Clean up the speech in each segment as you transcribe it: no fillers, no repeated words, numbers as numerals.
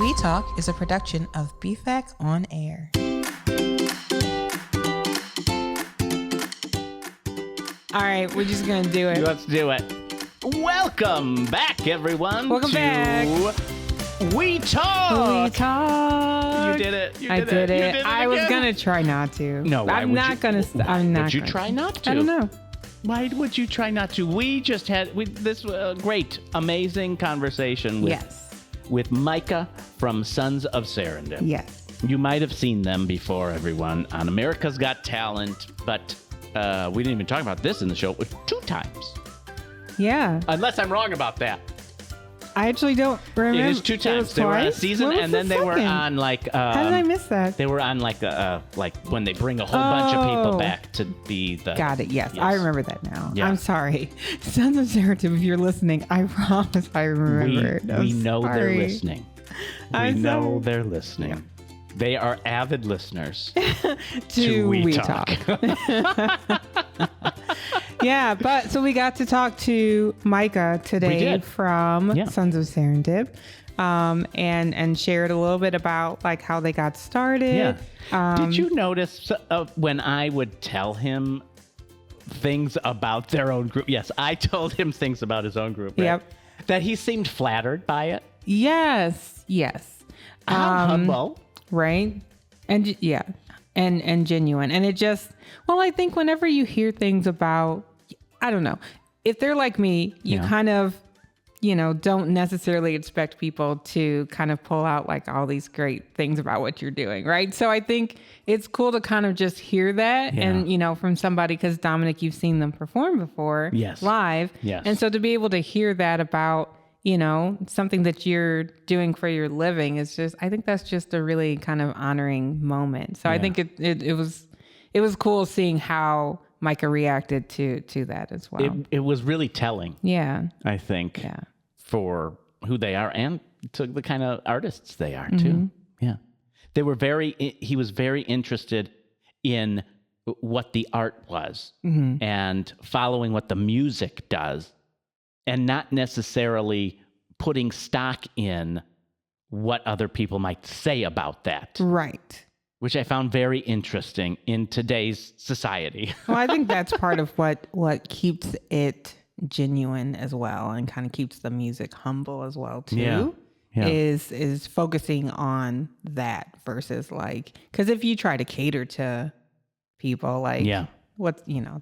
We Talk is a production of BFAC On Air. All right, we're just going to do it. Let's do it. Welcome back, everyone. Welcome back. We Talk. We Talk. You did it. I did it. I was going to try not to. No, why I'm not going to. I'm not. Would you try not to? I don't know. Why would you try not to? We just had this great, amazing conversation with Micah from Sons of Serendip. Yes. You might have seen them before, everyone, on America's Got Talent, but we didn't even talk about this in the show. It was 2 times. Yeah. Unless I'm wrong about that. I actually don't remember. It is 2 times. They were on a season, and then they were on like. How did I miss that? They were on like when they bring a whole bunch of people back to be the. Got it. Yes, I remember that now. Yeah. I'm sorry, Sons of Serendip. If you're listening, I promise I remember. We know they're listening. I'm we know sorry. they're listening. Yeah. They are avid listeners to We Talk. Yeah, but so we got to talk to Micah today from Sons of Serendip, and shared a little bit about like how they got started. Yeah. Did you notice when I would tell him things about their own group? Yes, I told him things about his own group. Right? Yep. That he seemed flattered by it. Yes. How humble. Right. And and genuine. And it just, I think whenever you hear things about, I don't know, if they're like me, you kind of, don't necessarily expect people to kind of pull out like all these great things about what you're doing. Right. So I think it's cool to kind of just hear that and, from somebody, because Dominic, you've seen them perform before live. Yes. And so to be able to hear that about, something that you're doing for your living is just, I think that's just a really kind of honoring moment. So I think it was cool seeing how Micah reacted to that as well. It was really telling. Yeah. I think for who they are and to the kind of artists they are too. Yeah. He was very interested in what the art was and following what the music does, and not necessarily putting stock in what other people might say about that. Right. Which I found very interesting in today's society. Well, I think that's part of what keeps it genuine as well, and kind of keeps the music humble as well too. Yeah. Is focusing on that versus like, because if you try to cater to people, like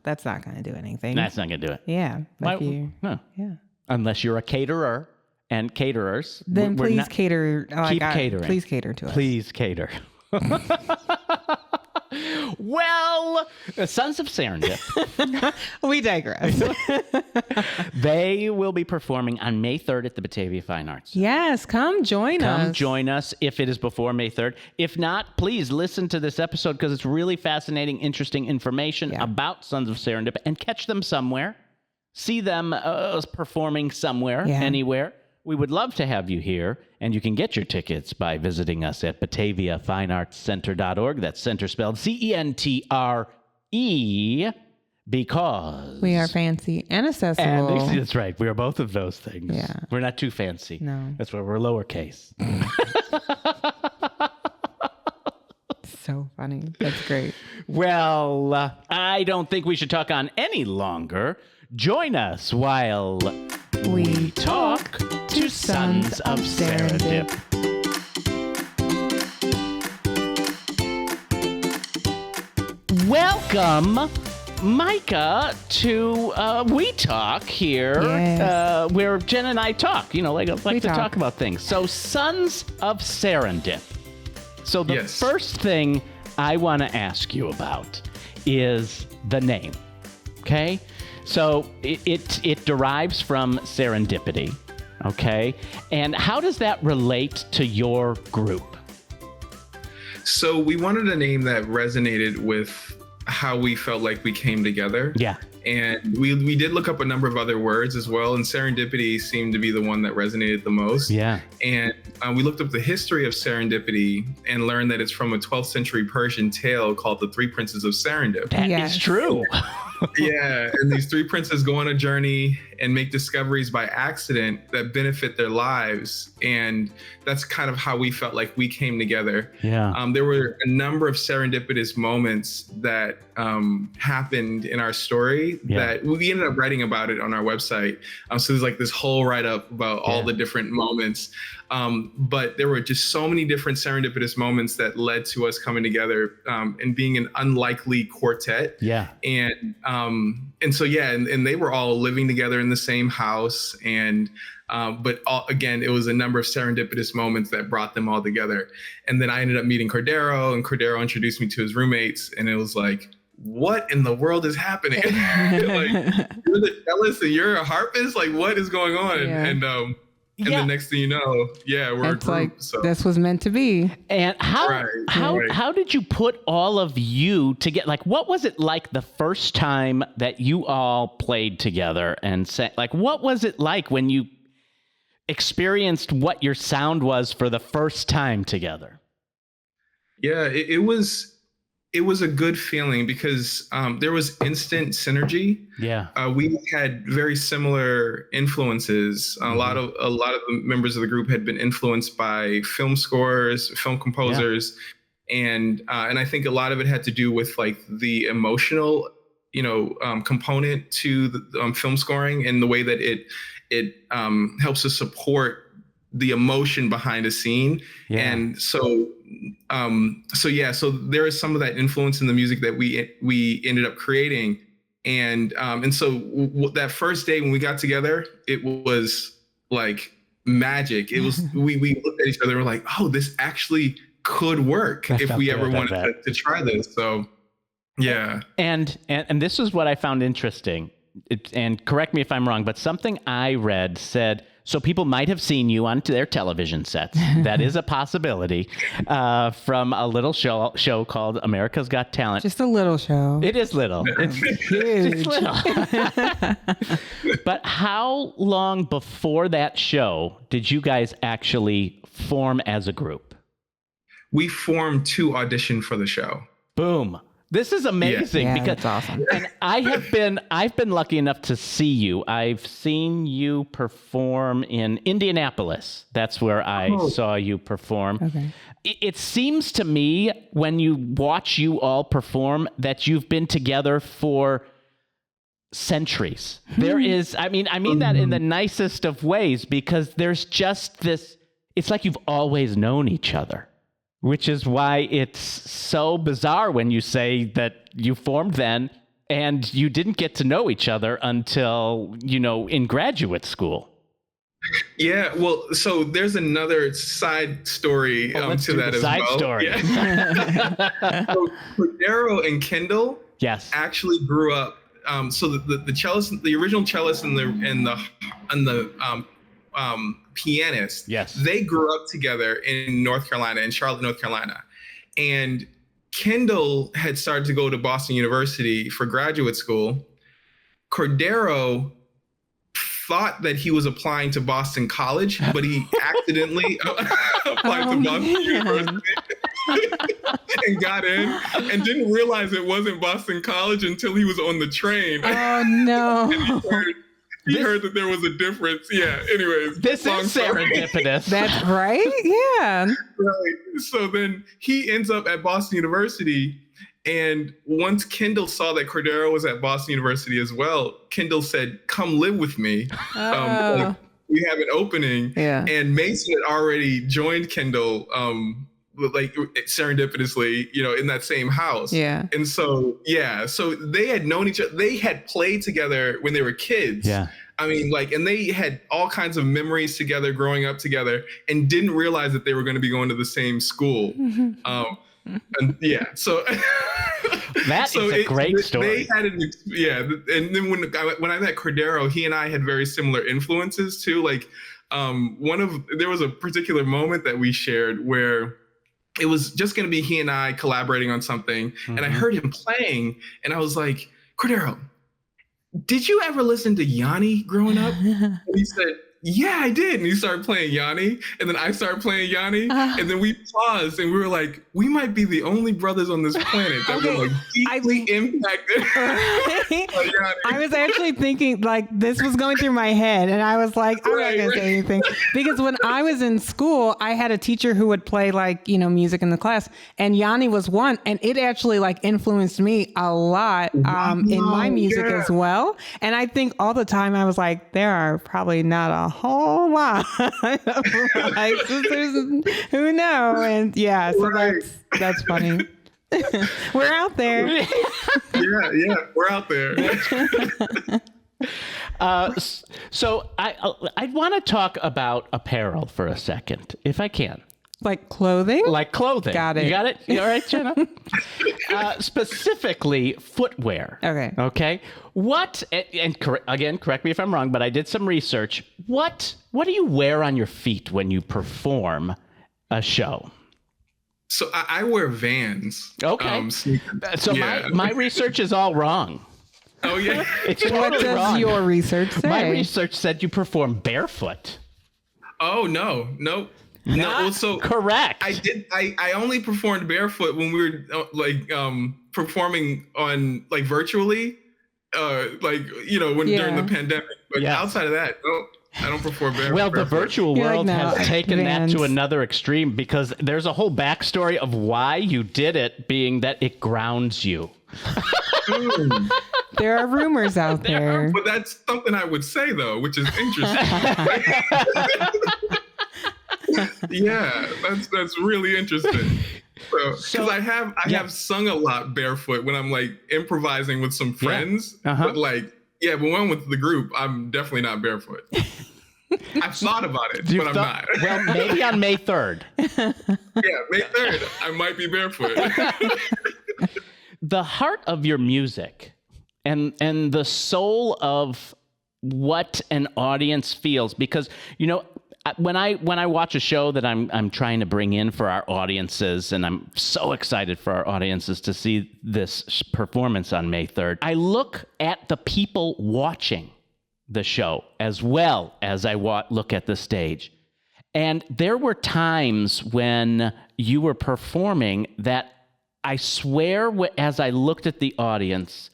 that's not going to do anything. That's not going to do it. Yeah. No. Yeah. Unless you're a caterer, and caterers. Then please cater. Keep catering. Please cater to us. Please cater. Well, Sons of Serendip. We digress. They will be performing on May 3rd at the Batavia Fine Arts. Yes, come join us. Come join us if it is before May 3rd. If not, please listen to this episode because it's really fascinating, interesting information about Sons of Serendip, and catch them somewhere. See them performing somewhere, anywhere. We would love to have you here, and you can get your tickets by visiting us at BataviaFineArtsCenter.org. That's center spelled CENTRE, because we are fancy and accessible. That's right. We are both of those things. Yeah. We're not too fancy. No. That's why we're lowercase. So funny. That's great. Well, I don't think we should talk on any longer. Join us while we talk to Sons of Serendip. Welcome, Micah, to We Talk here, where Jen and I talk. Like to talk about things. So, Sons of Serendip. So the first thing I want to ask you about is the name. Okay? So it derives from serendipity, okay? And how does that relate to your group? So we wanted a name that resonated with how we felt like we came together. Yeah. And we did look up a number of other words as well, and serendipity seemed to be the one that resonated the most. Yeah. And we looked up the history of serendipity and learned that it's from a 12th century Persian tale called The Three Princes of Serendip. That is true. Yeah, and these 3 princes go on a journey, and make discoveries by accident that benefit their lives. And that's kind of how we felt like we came together. Yeah. There were a number of serendipitous moments that happened in our story that we ended up writing about it on our website. So there's like this whole write-up about all the different moments. But there were just so many different serendipitous moments that led to us coming together and being an unlikely quartet. Yeah. And so, and they were all living together in the same house. And but again, it was a number of serendipitous moments that brought them all together. And then I ended up meeting Cordero, and Cordero introduced me to his roommates. And it was like, what in the world is happening? Like, you're the cellist and you're a harpist? Like, what is going on? Yeah. And the next thing you know, we're it's a group. like, So this was meant to be. And how did you put all of you together? Like, what was it like the first time that you all played together and sang? Like, what was it like when you experienced what your sound was for the first time together? Yeah, it was a good feeling because there was instant synergy. Yeah. We had very similar influences. A lot of the members of the group had been influenced by film scores, film composers, and I think a lot of it had to do with like the emotional, component to the film scoring and the way that it helps to support the emotion behind a scene. Yeah. And so there is some of that influence in the music that we ended up creating. And so that first day when we got together, it was like magic. It was, we looked at each other and we're like, oh, this actually could work if we ever wanted to try this. So, yeah. And this is what I found interesting. And correct me if I'm wrong, but something I read said, so people might have seen you on their television sets. That is a possibility, from a little show called America's Got Talent. Just a little show. It is little. It's huge. It's little. But how long before that show did you guys actually form as a group? We formed to audition for the show. Boom. This is amazing because that's awesome. And I've been lucky enough to see you. I've seen you perform in Indianapolis. That's where I saw you perform. Okay. It seems to me when you watch you all perform that you've been together for centuries. There is, I mean that in the nicest of ways, because there's just this, it's like you've always known each other. Which is why it's so bizarre when you say that you formed then and you didn't get to know each other until, in graduate school. Yeah, well, so there's another side story to that as well. Story. Yeah. So Cordero and Kendall actually grew up. So the cellist, the original cellist and the pianist, they grew up together in North Carolina, in Charlotte, North Carolina. And Kendall had started to go to Boston University for graduate school. Cordero thought that he was applying to Boston College, but he accidentally applied to Boston University and got in and didn't realize it wasn't Boston College until he was on the train. Oh, no. And he heard that there was a difference. Yeah, anyways. This is serendipitous. That's right? Yeah. Right. So then he ends up at Boston University. And once Kendall saw that Cordero was at Boston University as well, Kendall said, come live with me. Like, we have an opening. Yeah. And Mason had already joined Kendall like serendipitously, in that same house. Yeah. And so, so they had known each other. They had played together when they were kids. Yeah. I mean, and they had all kinds of memories together, growing up together, and didn't realize that they were going to be going to the same school. And so that is a great story. They had and then when I met Cordero, he and I had very similar influences too. Like, there was a particular moment that we shared where it was just going to be he and I collaborating on something. Mm-hmm. And I heard him playing and I was like, Cordero, did you ever listen to Yanni growing up? And he said, yeah, I did. And he started playing Yanni, and then I started playing Yanni, and then we paused, and we were like, we might be the only brothers on this planet that were like deeply impacted. I was actually thinking like this was going through my head, and I was like, I'm not gonna say anything, because when I was in school, I had a teacher who would play like, music in the class, and Yanni was one, and it actually like influenced me a lot in my music as well. And I think all the time I was like, there are probably not a whole lot of like sisters who know, and so that's funny. We're out there. Yeah, we're out there. So I want to talk about apparel for a second, if I can. Like clothing? Like clothing. Got it. You got it? You all right, Jenna? Specifically, footwear. Okay. What, and correct me if I'm wrong, but I did some research. What do you wear on your feet when you perform a show? So I wear Vans. Okay. So my research is all wrong. Oh, yeah. It's totally what does wrong. Your research say? My research said you perform barefoot. Oh, no. Nope. No, so correct. I only performed barefoot when we were performing on like virtually, during the pandemic. But outside of that, no, I don't perform barefoot. Well, the virtual world has taken that to another extreme, because there's a whole backstory of why you did it, being that it grounds you. There are rumors out there. But that's something I would say though, which is interesting. Yeah, that's really interesting. Because I have sung a lot barefoot when I'm like improvising with some friends. But like, but when I'm with the group, I'm definitely not barefoot. I've thought about it, but I'm not. Well, maybe on May 3rd. Yeah, May 3rd, I might be barefoot. The heart of your music and the soul of what an audience feels, because when I watch a show that I'm trying to bring in for our audiences, and I'm so excited for our audiences to see this performance on May 3rd, I look at the people watching the show as well as I look at the stage. And there were times when you were performing that I swear, as I looked at the audience,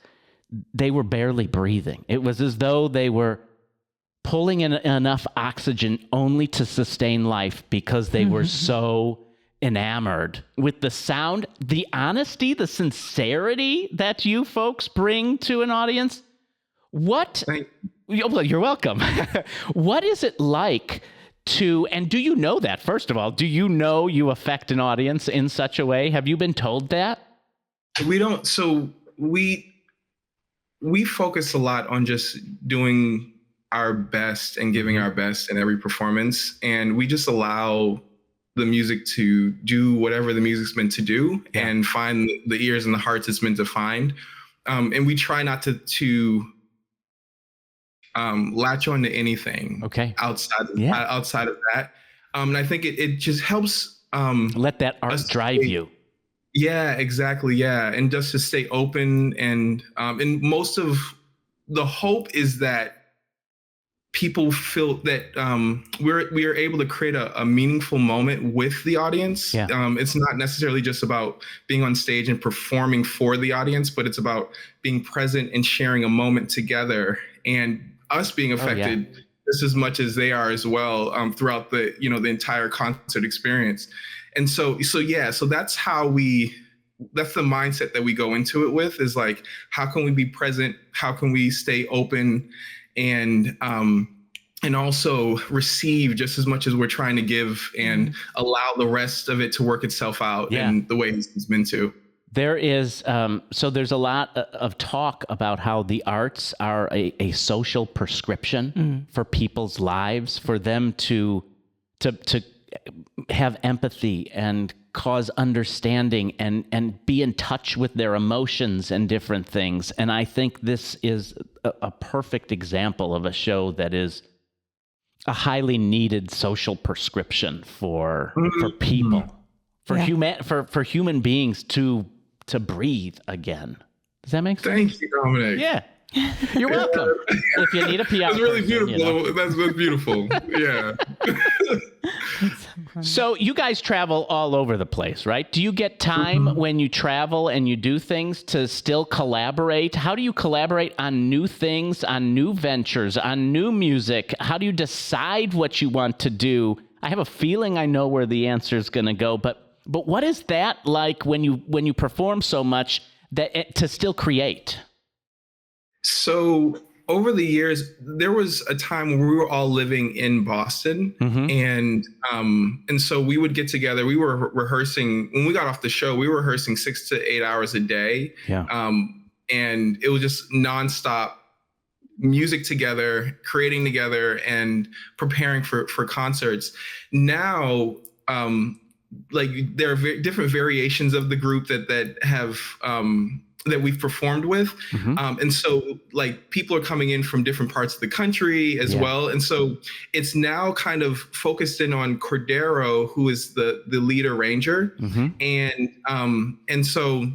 they were barely breathing. It was as though they were pulling in enough oxygen only to sustain life, because they were so enamored with the sound, the honesty, the sincerity that you folks bring to an audience. You're welcome. What is it like and do you know that, first of all? Do you know you affect an audience in such a way? Have you been told that? We don't. So we focus a lot on just doing our best and giving our best in every performance. And we just allow the music to do whatever the music's meant to do and find the ears and the hearts it's meant to find. And we try not to latch on to anything outside of that. And I think it just helps let that art drive you. Yeah, exactly. Yeah. And just to stay open. And most of the hope is that people feel that we are able to create a meaningful moment with the audience. Yeah. It's not necessarily just about being on stage and performing for the audience, but it's about being present and sharing a moment together, and us being affected just as much as they are as well throughout the entire concert experience. And so that's how that's the mindset that we go into it with, is like, how can we be present? How can we stay open and also receive just as much as we're trying to give, and allow the rest of it to work itself out in the way it's meant to. There is, so there's a lot of talk about how the arts are a social prescription for people's lives, for them to have empathy and cause understanding and be in touch with their emotions and different things. And I think this is a perfect example of a show that is a highly needed social prescription for people, for human beings to breathe again. Does that make sense? Thank you, Dominic. Yeah. You're welcome. If you need a PR That's really person, beautiful. That's beautiful. Yeah. So you guys travel all over the place, right? Do you get time when you travel and you do things to still collaborate? How do you collaborate on new things, on new ventures, on new music? How do you decide what you want to do? I have a feeling I know where the answer is going to go, but what is that like when you perform so much to still create? So over the years, there was a time when we were all living in Boston, and so we would get together. We were rehearsing when we got off the show. We were rehearsing 6 to 8 hours a day, and it was just nonstop music together, creating together, and preparing for concerts. Now, like there are different variations of the group that have that we've performed with. And so like people are coming in from different parts of the country as well. And so it's now kind of focused in on Cordero, who is the lead arranger. And so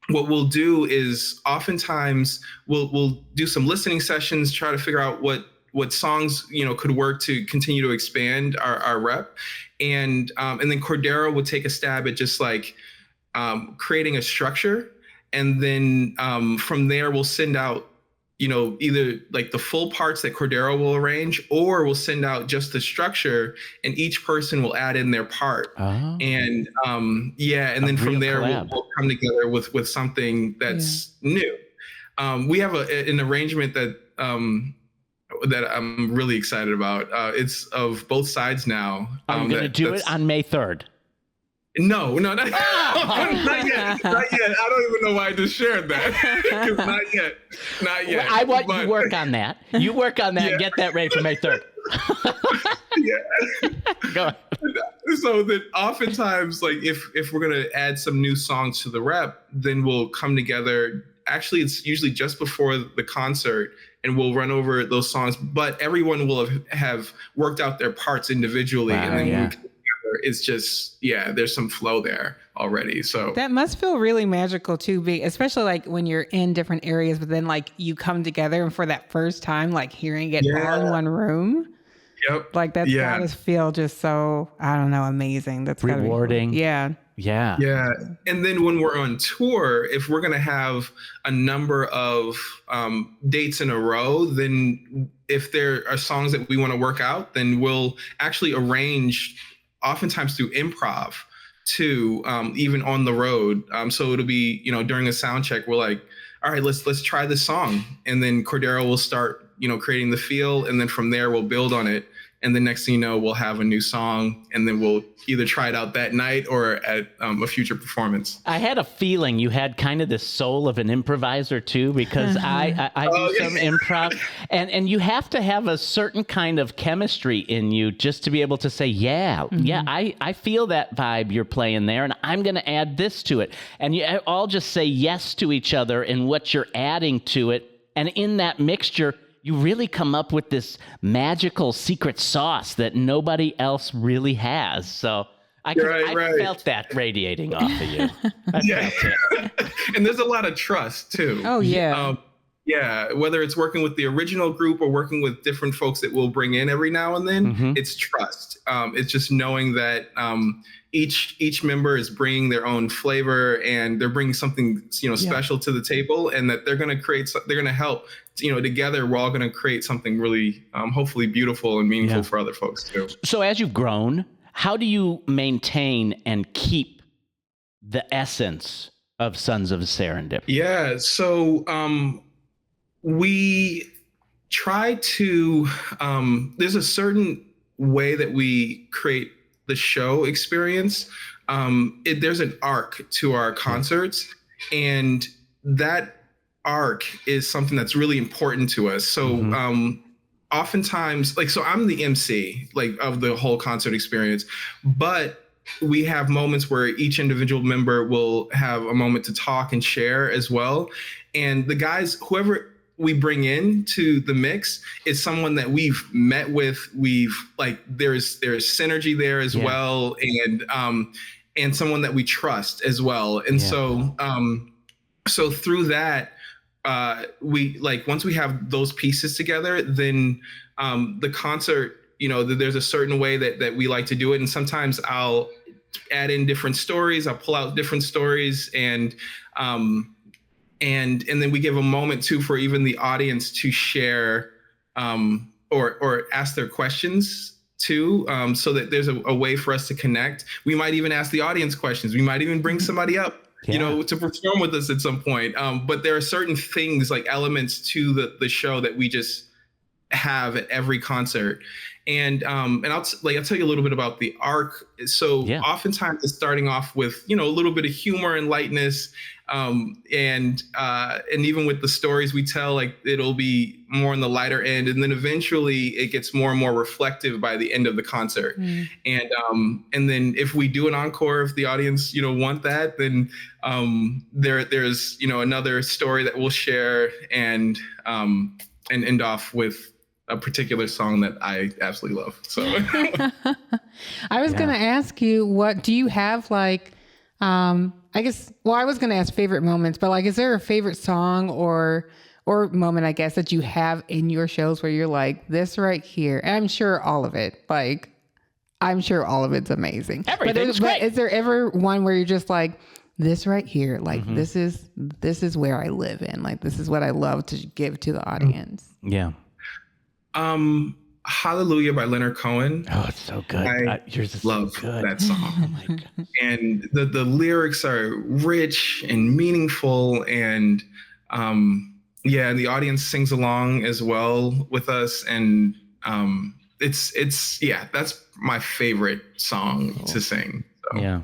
what we'll do is oftentimes we'll do some listening sessions, try to figure out what songs, could work to continue to expand our rep. And then Cordero would take a stab at just like creating a structure. And then from there, we'll send out, either like the full parts that Cordero will arrange, or we'll send out just the structure, and each person will add in their part. And and then from there, we'll come together with something that's new. We have an arrangement that I'm really excited about. It's of both sides now. I'm going to do it on May 3rd. No, not yet. Not yet. I don't even know why I just shared that. Not yet. Well, I want you to work on that. You work on that and get that ready for May 3rd. Go ahead. So that oftentimes, like if we're going to add some new songs to the rep, then we'll come together. Actually, it's usually just before the concert, and we'll run over those songs. But everyone will have worked out their parts individually, and then it's just, there's some flow there already. So that must feel really magical too, especially like when you're in different areas, but then like you come together and for that first time, like hearing it all in one room. Yep. Like that's gotta feel just so, I don't know, amazing. That's rewarding. Cool. Yeah. And then when we're on tour, if we're going to have a number of dates in a row, then if there are songs that we want to work out, then we'll actually arrange oftentimes through improv too, even on the road. So it'll be, during a sound check, we're like, all right, let's try this song. And then Cordero will start, creating the feel. And then from there, we'll build on it. And the next thing you know, we'll have a new song, and then we'll either try it out that night or at a future performance. I had a feeling you had kind of the soul of an improviser too, because I do some improv, and you have to have a certain kind of chemistry in you just to be able to say, I feel that vibe you're playing there, and I'm going to add this to it. And you all just say yes to each other and what you're adding to it. And in that mixture, you really come up with this magical secret sauce that nobody else really has. So I felt that radiating off of you. I felt it. And there's a lot of trust too. Oh yeah. Whether it's working with the original group or working with different folks that we'll bring in every now and then, it's trust. It's just knowing that each member is bringing their own flavor, and they're bringing something special to the table, and that they're going to help. Together we're all going to create something really, hopefully beautiful and meaningful for other folks too. So as you've grown, how do you maintain and keep the essence of Sons of Serendip? Yeah, so we try to, there's a certain way that we create the show experience. There's an arc to our concerts, and that arc is something that's really important to us. So oftentimes, so I'm the MC of the whole concert experience, but we have moments where each individual member will have a moment to talk and share as well. And the guys, whoever we bring in to the mix, is someone that we've met with. There's synergy there as well, and someone that we trust as well. And so through that, we like once we have those pieces together, then the concert, there's a certain way that we like to do it. And sometimes I'll add in different stories. I'll pull out different stories and then we give a moment too for even the audience to share or ask their questions too, so that there's a way for us to connect. We might even ask the audience questions. We might even bring somebody up, to perform with us at some point. But there are certain things like elements to the show that we just have at every concert. And I'll tell you a little bit about the arc. So oftentimes it's starting off with, a little bit of humor and lightness. And even with the stories we tell, like it'll be more on the lighter end. And then eventually it gets more and more reflective by the end of the concert. And then if we do an encore, if the audience, want that, then there's, another story that we'll share and end off with a particular song that I absolutely love. So I was going to ask you, what do you have like, I was going to ask favorite moments, but like, is there a favorite song or moment, I guess, that you have in your shows where you're like, this right here? And I'm sure all of it's amazing. Everything's great. Is there ever one where you're just like, this right here, like this is where I live in, like, this is what I love to give to the audience? Yeah. Hallelujah by Leonard Cohen. Oh, it's so good. I love that song. Oh my God. And the lyrics are rich and meaningful, and and the audience sings along as well with us, and it's that's my favorite song to sing. So. Yeah.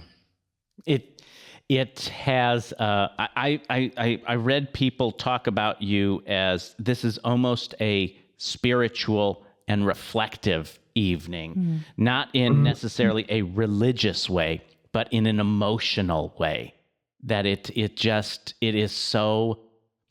It has I read people talk about you as this is almost a spiritual and reflective evening, not in necessarily a religious way, but in an emotional way, that it is so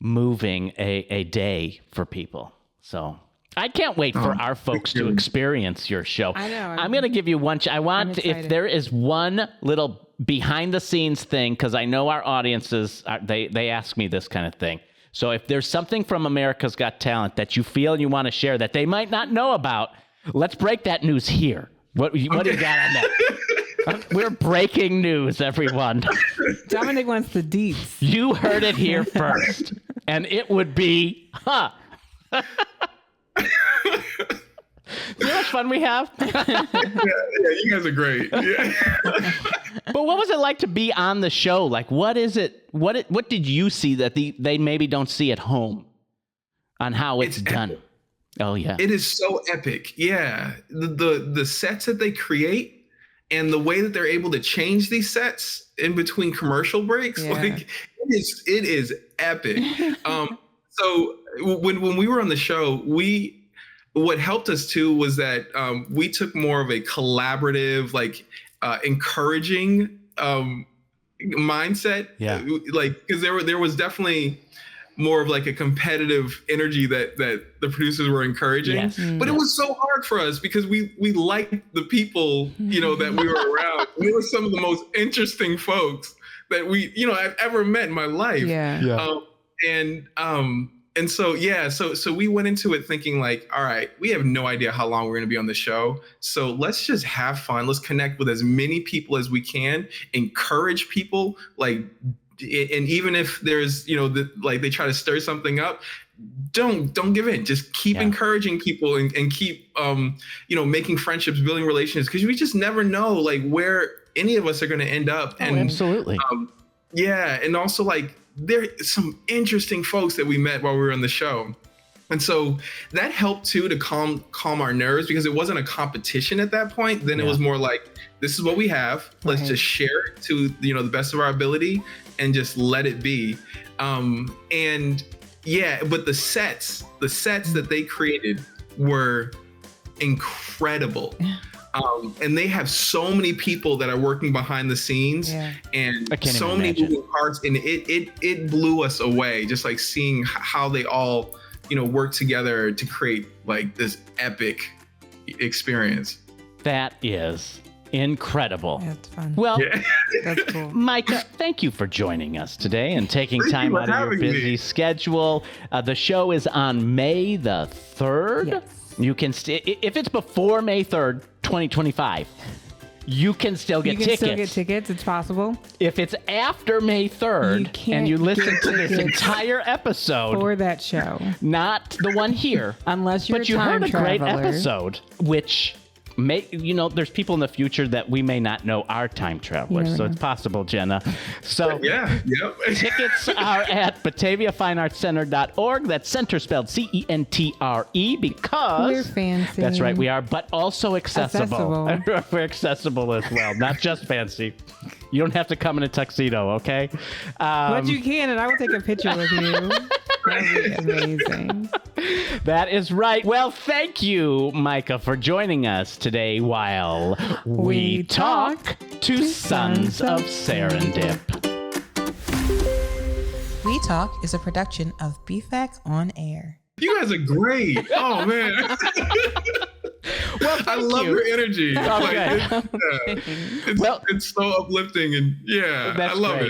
moving a day for people. So I can't wait for our folks to experience your show. I know. I'm going to give you one. If there is one little behind the scenes thing, because I know our audiences, they ask me this kind of thing. So if there's something from America's Got Talent that you feel you want to share that they might not know about, let's break that news here. What do you got on that? We're breaking news, everyone. Dominic wants the deets. You heard it here first. And it would be, See how much fun we have? yeah, you guys are great. Yeah. But what was it like to be on the show? Like, what is it? What did you see that they maybe don't see at home on how it's done? Epic. Oh yeah, it is so epic. Yeah, the sets that they create and the way that they're able to change these sets in between commercial breaks, like it is epic. So when we were on the show, what helped us too was that we took more of a collaborative, like encouraging mindset. Yeah. Like, because there was definitely more of like a competitive energy that the producers were encouraging. Yes. But it was so hard for us because we liked the people, that we were around. They were some of the most interesting folks that I've ever met in my life. And so we went into it thinking like, all right, we have no idea how long we're going to be on the show. So let's just have fun. Let's connect with as many people as we can, encourage people, like, and even if there's, they try to stir something up, don't give in. Just keep encouraging people and keep, making friendships, building relationships, because we just never know like where any of us are going to end up. Oh, and absolutely. And also like, there are some interesting folks that we met while we were on the show. And so that helped too to calm our nerves, because it wasn't a competition at that point. Then it was more like, this is what we have. Let's just share it to, the best of our ability and just let it be. But the sets that they created were incredible. And they have so many people that are working behind the scenes and so many moving parts, and it blew us away, just like seeing how they all, work together to create like this epic experience. That is Incredible. That's fun. Well, That's cool. Micah, thank you for joining us today and taking time out of your busy schedule. The show is on May the 3rd. Yes. You can if it's before May 3rd, 2025, you can still get tickets. You can still get tickets. It's possible. If it's after May 3rd and you listen to this entire episode for that show, not the one here, unless you're but you time heard a great traveler. episode, which there's people in the future that we may not know are time travelers, so it's possible, Jenna. So tickets are at BataviaFineArtsCenter.org. That's center spelled CENTRE because we're fancy. That's right, we are, but also accessible. We're accessible as well, not just fancy. You don't have to come in a tuxedo, okay? But you can, and I will take a picture with you. That'd be amazing. That is right. Well, thank you, Micah, for joining us today while we talk to Sons of Serendip. We Talk is a production of BFAC On Air. You guys are great. Oh, man. Well, I love your energy. Okay. It's so uplifting, and I love it.